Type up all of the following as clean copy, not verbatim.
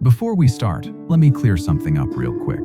Before we start, let me clear something up real quick.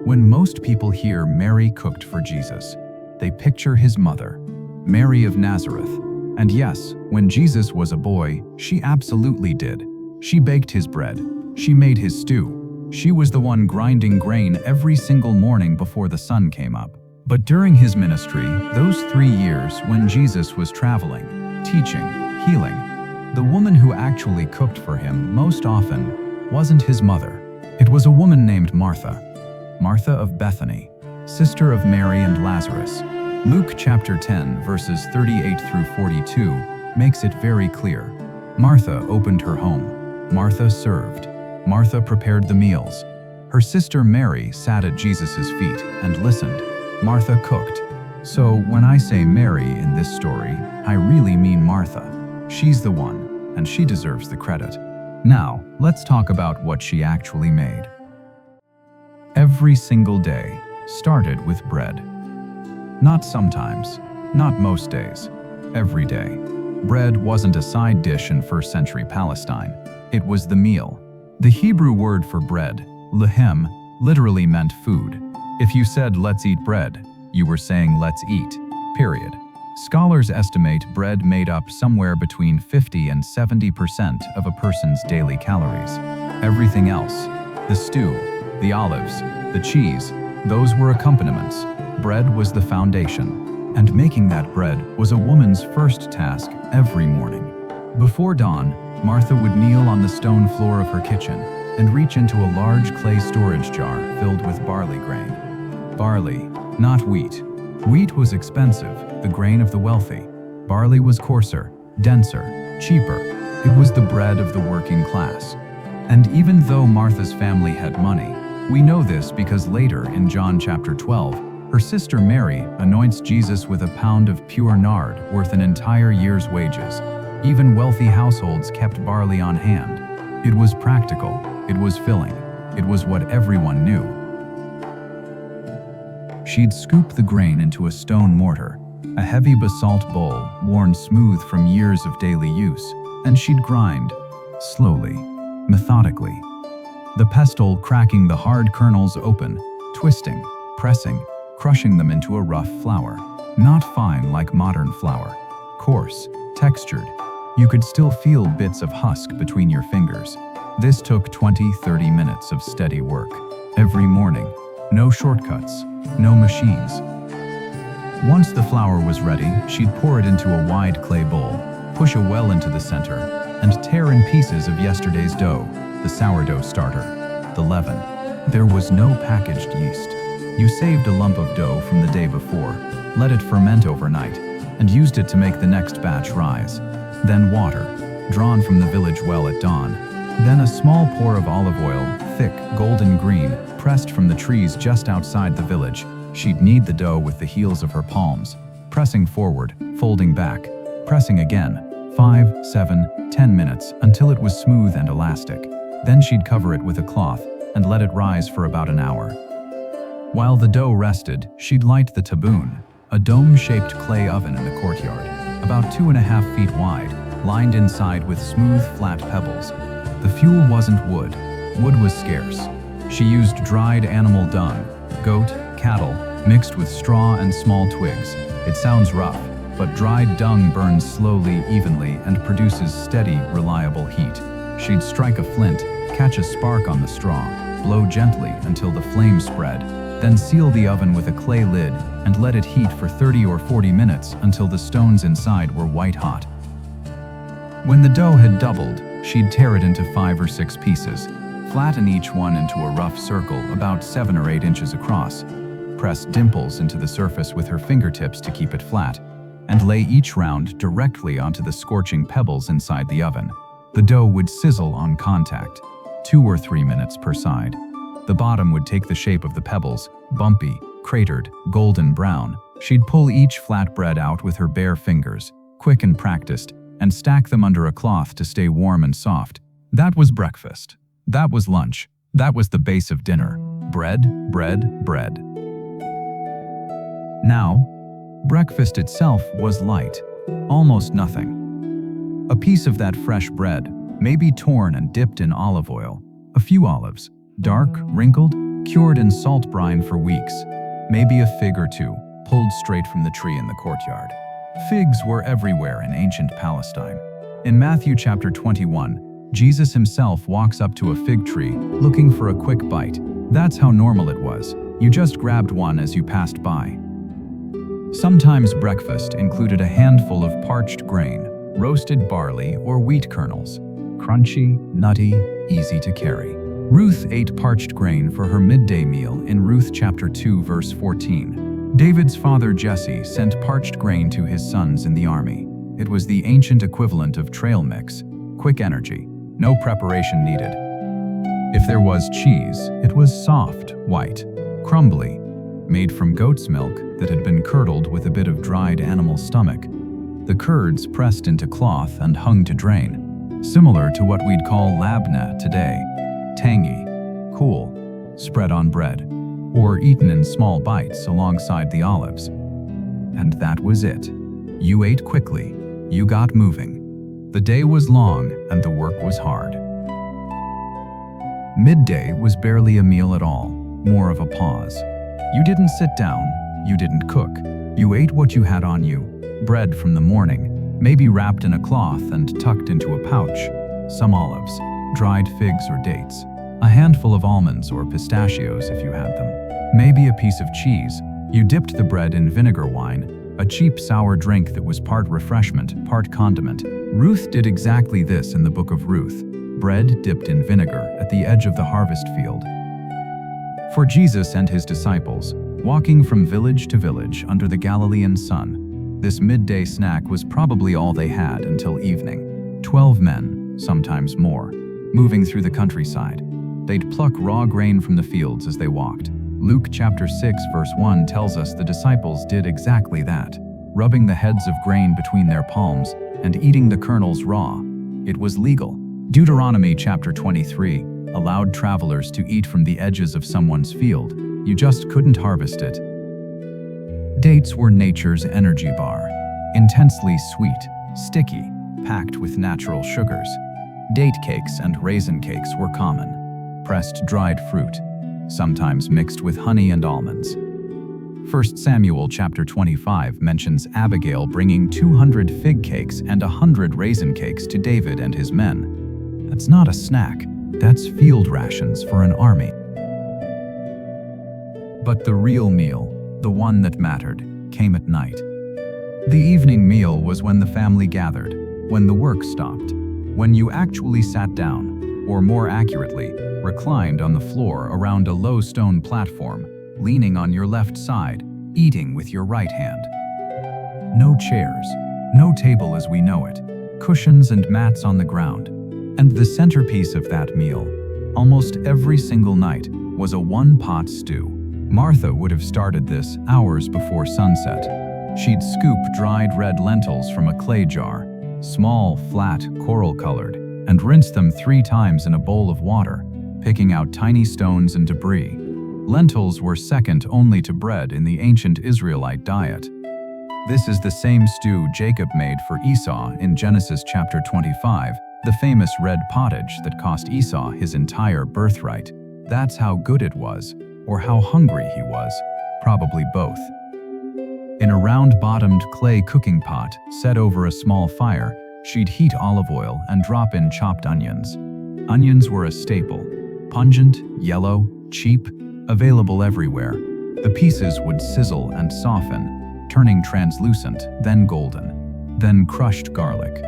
When most people hear Mary cooked for Jesus, they picture his mother, Mary of Nazareth. And yes, when Jesus was a boy, she absolutely did. She baked his bread. She made his stew. She was the one grinding grain every single morning before the sun came up. But during his ministry, those 3 years when Jesus was traveling, teaching, healing, the woman who actually cooked for him most often wasn't his mother. It was a woman named Martha. Martha of Bethany, sister of Mary and Lazarus. Luke chapter 10 verses 38 through 42 makes it very clear. Martha opened her home. Martha served. Martha prepared the meals. Her sister Mary sat at Jesus' feet and listened. Martha cooked. So when I say Mary in this story, I really mean Martha. She's the one, and she deserves the credit. Now, let's talk about what she actually made. Every single day started with bread. Not sometimes, not most days, every day. Bread wasn't a side dish in first century Palestine. It was the meal. The Hebrew word for bread, lehem, literally meant food. If you said let's eat bread, you were saying let's eat, period. Scholars estimate bread made up somewhere between 50 and 70% of a person's daily calories. Everything else, the stew, the olives, the cheese, those were accompaniments. Bread was the foundation, and making that bread was a woman's first task every morning. Before dawn, Martha would kneel on the stone floor of her kitchen and reach into a large clay storage jar filled with barley grain. Barley, not wheat. Wheat was expensive, the grain of the wealthy. Barley was coarser, denser, cheaper. It was the bread of the working class. And even though Martha's family had money, we know this because later in John chapter 12, her sister Mary anoints Jesus with a pound of pure nard worth an entire year's wages. Even wealthy households kept barley on hand. It was practical, it was filling, it was what everyone knew. She'd scoop the grain into a stone mortar, a heavy basalt bowl worn smooth from years of daily use, and she'd grind, slowly, methodically. The pestle cracking the hard kernels open, twisting, pressing, crushing them into a rough flour. Not fine like modern flour. Coarse, textured. You could still feel bits of husk between your fingers. This took 20-30 minutes of steady work. Every morning. No shortcuts. No machines. Once the flour was ready, she'd pour it into a wide clay bowl, push a well into the center, and tear in pieces of yesterday's dough, the sourdough starter, the leaven. There was no packaged yeast. You saved a lump of dough from the day before, let it ferment overnight, and used it to make the next batch rise. Then water, drawn from the village well at dawn. Then a small pour of olive oil, thick, golden green, pressed from the trees just outside the village. She'd knead the dough with the heels of her palms, pressing forward, folding back, pressing again, 5, 7, 10 minutes until it was smooth and elastic. Then she'd cover it with a cloth and let it rise for about an hour. While the dough rested, she'd light the tabun, a dome-shaped clay oven in the courtyard, about 2.5 feet wide, lined inside with smooth, flat pebbles. The fuel wasn't wood. Wood was scarce. She used dried animal dung, goat, cattle, mixed with straw and small twigs. It sounds rough, but dried dung burns slowly, evenly, and produces steady, reliable heat. She'd strike a flint, catch a spark on the straw, blow gently until the flame spread, then seal the oven with a clay lid and let it heat for 30 or 40 minutes until the stones inside were white hot. When the dough had doubled, she'd tear it into 5 or 6 pieces, flatten each one into a rough circle about 7 or 8 inches across, press dimples into the surface with her fingertips to keep it flat, and lay each round directly onto the scorching pebbles inside the oven. The dough would sizzle on contact, 2 or 3 minutes per side. The bottom would take the shape of the pebbles, bumpy, cratered, golden brown. She'd pull each flat bread out with her bare fingers, quick and practiced, and stack them under a cloth to stay warm and soft. That was breakfast. That was lunch. That was the base of dinner. Bread, bread, bread. Now, breakfast itself was light, almost nothing. A piece of that fresh bread, maybe torn and dipped in olive oil, A few olives, dark, wrinkled, cured in salt brine for weeks. Maybe a fig or two, pulled straight from the tree in the courtyard. Figs were everywhere in ancient Palestine. In Matthew chapter 21, Jesus himself walks up to a fig tree, looking for a quick bite. That's how normal it was. You just grabbed one as you passed by. Sometimes breakfast included a handful of parched grain, roasted barley or wheat kernels. Crunchy, nutty, easy to carry. Ruth ate parched grain for her midday meal in Ruth chapter 2 verse 14. David's father Jesse sent parched grain to his sons in the army. It was the ancient equivalent of trail mix. Quick energy, no preparation needed. If there was cheese, it was soft, white, crumbly, made from goat's milk that had been curdled with a bit of dried animal stomach. The curds pressed into cloth and hung to drain, similar to what we'd call labneh today. Tangy, cool, spread on bread, or eaten in small bites alongside the olives. And that was it. You ate quickly, you got moving. The day was long and the work was hard. Midday was barely a meal at all, more of a pause. You didn't sit down, you didn't cook. You ate what you had on you, bread from the morning, maybe wrapped in a cloth and tucked into a pouch. Some olives, dried figs or dates, a handful of almonds or pistachios if you had them. Maybe a piece of cheese. You dipped the bread in vinegar wine, a cheap sour drink that was part refreshment, part condiment. Ruth did exactly this in the book of Ruth. Bread dipped in vinegar at the edge of the harvest field. For Jesus and his disciples, walking from village to village under the Galilean sun, this midday snack was probably all they had until evening. 12 men, sometimes more, moving through the countryside. They'd pluck raw grain from the fields as they walked. Luke chapter 6 verse 1 tells us the disciples did exactly that, rubbing the heads of grain between their palms and eating the kernels raw. It was legal. Deuteronomy chapter 23 allowed travelers to eat from the edges of someone's field. You just couldn't harvest it. Dates were nature's energy bar, intensely sweet, sticky, packed with natural sugars. Date cakes and raisin cakes were common. Pressed dried fruit, sometimes mixed with honey and almonds. 1 Samuel chapter 25 mentions Abigail bringing 200 fig cakes and 100 raisin cakes to David and his men. That's not a snack, that's field rations for an army. But the real meal, the one that mattered, came at night. The evening meal was when the family gathered, when the work stopped, when you actually sat down, or more accurately, reclined on the floor around a low stone platform, leaning on your left side, eating with your right hand. No chairs, no table as we know it, cushions and mats on the ground. And the centerpiece of that meal, almost every single night, was a one-pot stew. Martha would have started this hours before sunset. She'd scoop dried red lentils from a clay jar, small, flat, coral-colored, and rinse them 3 times in a bowl of water, picking out tiny stones and debris. Lentils were second only to bread in the ancient Israelite diet. This is the same stew Jacob made for Esau in Genesis chapter 25, the famous red pottage that cost Esau his entire birthright. That's how good it was, or how hungry he was, probably both. In a round-bottomed clay cooking pot set over a small fire, she'd heat olive oil and drop in chopped onions. Onions were a staple, pungent, yellow, cheap, available everywhere. The pieces would sizzle and soften, turning translucent, then golden. Then crushed garlic,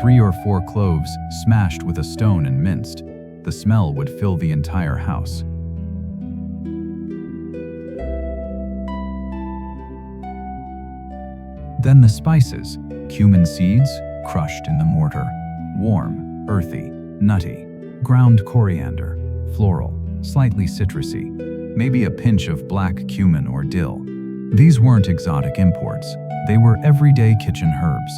3 or 4 cloves smashed with a stone and minced. The smell would fill the entire house. Then the spices, cumin seeds, crushed in the mortar. Warm, earthy, nutty. Ground coriander, floral, slightly citrusy. Maybe a pinch of black cumin or dill. These weren't exotic imports. They were everyday kitchen herbs.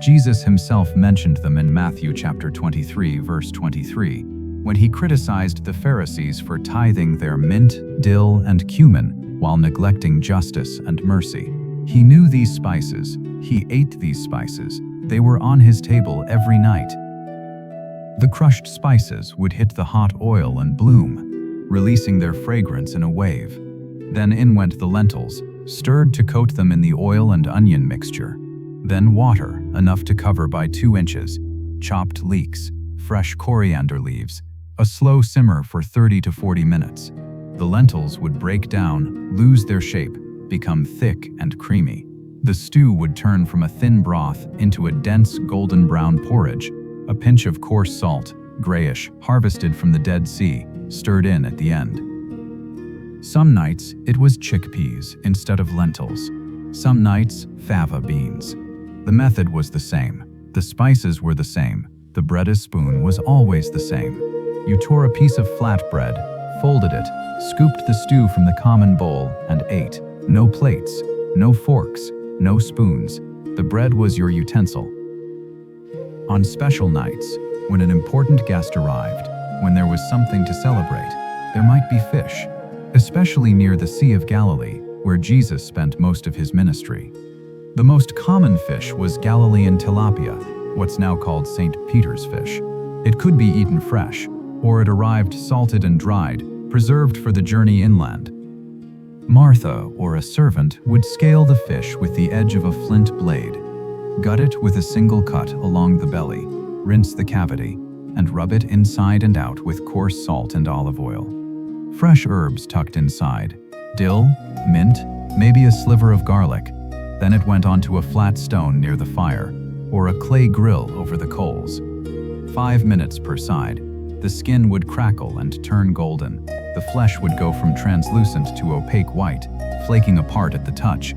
Jesus himself mentioned them in Matthew chapter 23, verse 23, when he criticized the Pharisees for tithing their mint, dill, and cumin while neglecting justice and mercy. He knew these spices. He ate these spices. They were on his table every night. The crushed spices would hit the hot oil and bloom, releasing their fragrance in a wave. Then in went the lentils, stirred to coat them in the oil and onion mixture. Then water, enough to cover by 2 inches, chopped leeks, fresh coriander leaves, a slow simmer for 30 to 40 minutes. The lentils would break down, lose their shape, become thick and creamy. The stew would turn from a thin broth into a dense golden brown porridge, a pinch of coarse salt, grayish, harvested from the Dead Sea, stirred in at the end. Some nights, it was chickpeas instead of lentils. Some nights, fava beans. The method was the same. The spices were the same. The bread spoon was always the same. You tore a piece of flat bread, folded it, scooped the stew from the common bowl, and ate. No plates, no forks, no spoons. The bread was your utensil. On special nights, when an important guest arrived, when there was something to celebrate, there might be fish, especially near the Sea of Galilee, where Jesus spent most of his ministry. The most common fish was Galilean tilapia, what's now called St. Peter's fish. It could be eaten fresh, or it arrived salted and dried, preserved for the journey inland. Martha, or a servant, would scale the fish with the edge of a flint blade, gut it with a single cut along the belly, rinse the cavity, and rub it inside and out with coarse salt and olive oil. Fresh herbs tucked inside, dill, mint, maybe a sliver of garlic. Then it went onto a flat stone near the fire, or a clay grill over the coals. 5 minutes per side. The skin would crackle and turn golden. The flesh would go from translucent to opaque white, flaking apart at the touch.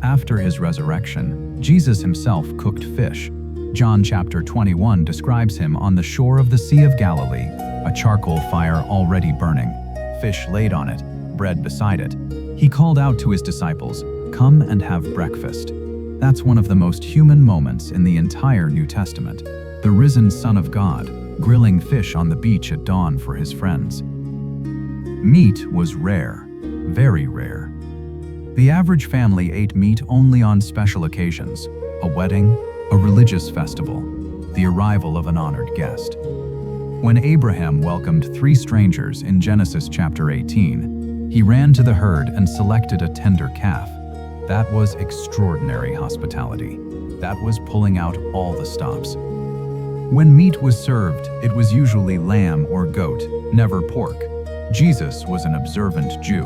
After his resurrection, Jesus himself cooked fish. John chapter 21 describes him on the shore of the Sea of Galilee, a charcoal fire already burning, fish laid on it, bread beside it. He called out to his disciples, "Come and have breakfast." That's one of the most human moments in the entire New Testament. The risen Son of God, grilling fish on the beach at dawn for his friends. Meat was rare, very rare. The average family ate meat only on special occasions, a wedding, a religious festival, the arrival of an honored guest. When Abraham welcomed 3 strangers in Genesis chapter 18, he ran to the herd and selected a tender calf. That was extraordinary hospitality. That was pulling out all the stops. When meat was served, it was usually lamb or goat, never pork. Jesus was an observant Jew.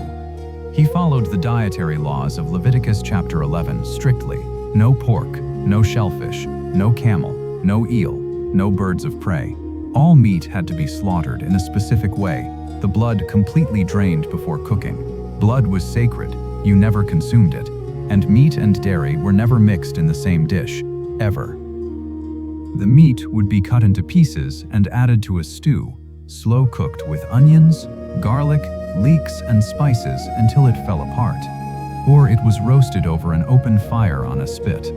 He followed the dietary laws of Leviticus chapter 11 strictly. No pork, no shellfish, no camel, no eel, no birds of prey. All meat had to be slaughtered in a specific way, the blood completely drained before cooking. Blood was sacred, you never consumed it, and meat and dairy were never mixed in the same dish, ever. The meat would be cut into pieces and added to a stew, slow cooked with onions, garlic, leeks, and spices until it fell apart. Or it was roasted over an open fire on a spit.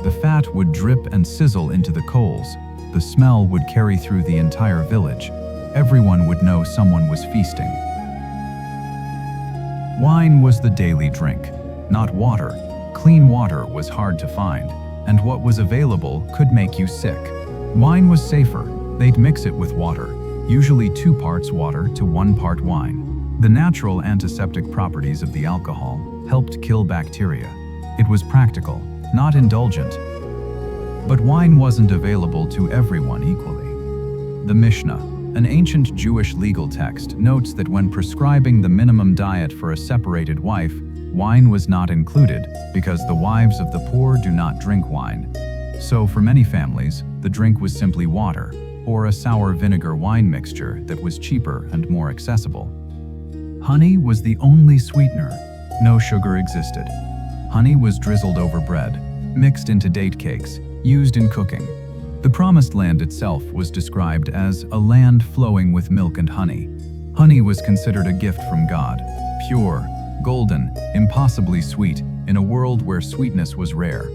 The fat would drip and sizzle into the coals. The smell would carry through the entire village. Everyone would know someone was feasting. Wine was the daily drink, not water. Clean water was hard to find, and what was available could make you sick. Wine was safer. They'd mix it with water, usually 2 parts water to 1 part wine. The natural antiseptic properties of the alcohol helped kill bacteria. It was practical, not indulgent. But wine wasn't available to everyone equally. The Mishnah, an ancient Jewish legal text, notes that when prescribing the minimum diet for a separated wife, wine was not included because the wives of the poor do not drink wine. So for many families, the drink was simply water, or a sour vinegar wine mixture that was cheaper and more accessible. Honey was the only sweetener. No sugar existed. Honey was drizzled over bread, mixed into date cakes, used in cooking. The Promised Land itself was described as a land flowing with milk and honey. Honey was considered a gift from God, pure, golden, impossibly sweet, in a world where sweetness was rare.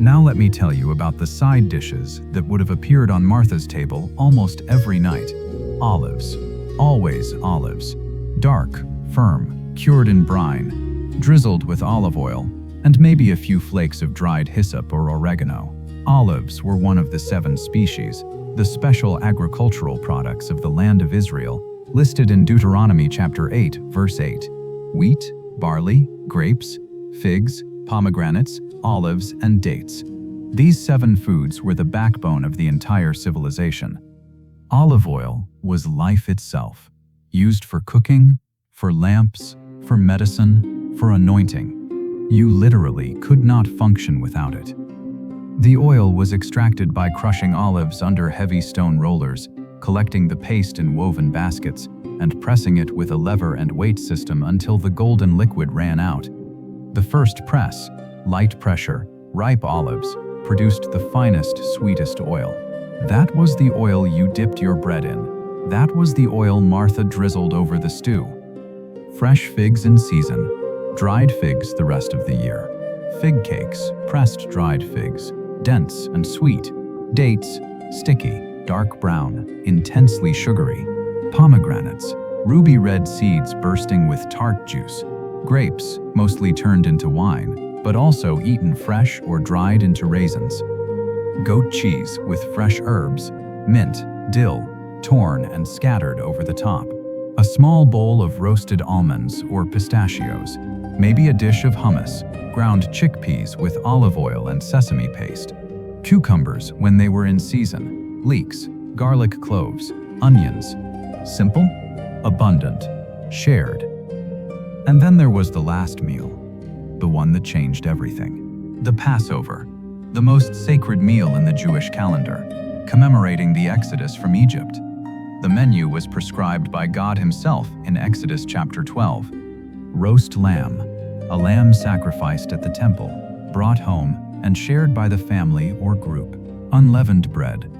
Now let me tell you about the side dishes that would have appeared on Martha's table almost every night. Olives. Always olives. Dark, firm, cured in brine, drizzled with olive oil, and maybe a few flakes of dried hyssop or oregano. Olives were one of the 7 species, the special agricultural products of the land of Israel, listed in Deuteronomy chapter 8, verse 8. Wheat, barley, grapes, figs, pomegranates, olives, and dates. These 7 foods were the backbone of the entire civilization. Olive oil was life itself, used for cooking, for lamps, for medicine, for anointing. You literally could not function without it. The oil was extracted by crushing olives under heavy stone rollers, collecting the paste in woven baskets, and pressing it with a lever and weight system until the golden liquid ran out. The first press, light pressure, ripe olives, produced the finest, sweetest oil. That was the oil you dipped your bread in. That was the oil Martha drizzled over the stew. Fresh figs in season, dried figs the rest of the year. Fig cakes, pressed dried figs, dense and sweet. Dates, sticky, dark brown, intensely sugary. Pomegranates, ruby red seeds bursting with tart juice. Grapes, mostly turned into wine, but also eaten fresh or dried into raisins. Goat cheese with fresh herbs, mint, dill, torn and scattered over the top. A small bowl of roasted almonds or pistachios, maybe a dish of hummus, ground chickpeas with olive oil and sesame paste. Cucumbers when they were in season, leeks, garlic cloves, onions. Simple, abundant, shared. And then there was the last meal, the one that changed everything. The Passover, the most sacred meal in the Jewish calendar, commemorating the Exodus from Egypt. The menu was prescribed by God Himself in Exodus chapter 12. Roast lamb, a lamb sacrificed at the temple, brought home and shared by the family or group. Unleavened bread,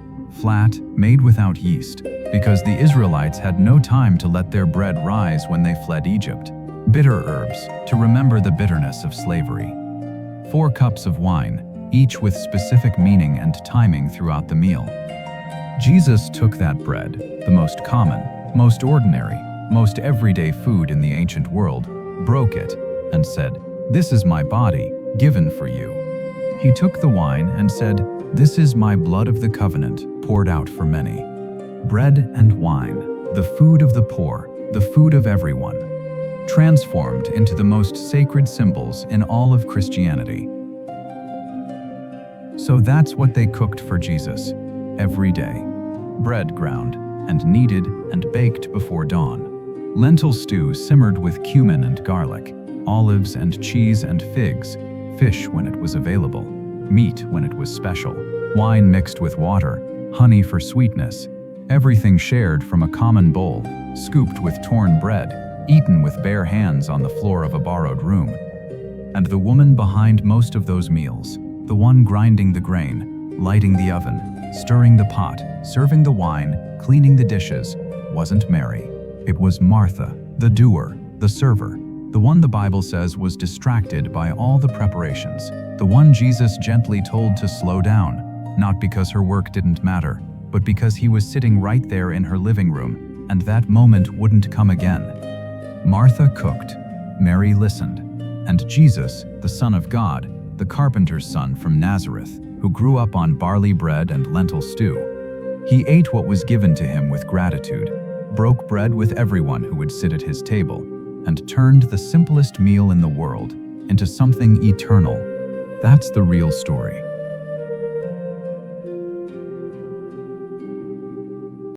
flat, made without yeast, because the Israelites had no time to let their bread rise when they fled Egypt. Bitter herbs, to remember the bitterness of slavery. 4 cups of wine, each with specific meaning and timing throughout the meal. Jesus took that bread, the most common, most ordinary, most everyday food in the ancient world, broke it, and said, "This is my body, given for you." He took the wine and said, "This is my blood of the covenant, poured out for many." Bread and wine, the food of the poor, the food of everyone, transformed into the most sacred symbols in all of Christianity. So that's what they cooked for Jesus, every day. Bread ground, and kneaded and baked before dawn. Lentil stew simmered with cumin and garlic, olives and cheese and figs, fish when it was available, meat when it was special, wine mixed with water, honey for sweetness, everything shared from a common bowl, scooped with torn bread, eaten with bare hands on the floor of a borrowed room. And the woman behind most of those meals, the one grinding the grain, lighting the oven, stirring the pot, serving the wine, cleaning the dishes, wasn't Mary. It was Martha, the doer, the server, the one the Bible says was distracted by all the preparations, the one Jesus gently told to slow down, not because her work didn't matter, but because he was sitting right there in her living room, and that moment wouldn't come again. Martha cooked, Mary listened, and Jesus, the Son of God, the carpenter's son from Nazareth, who grew up on barley bread and lentil stew. He ate what was given to him with gratitude, broke bread with everyone who would sit at his table, and turned the simplest meal in the world into something eternal. That's the real story.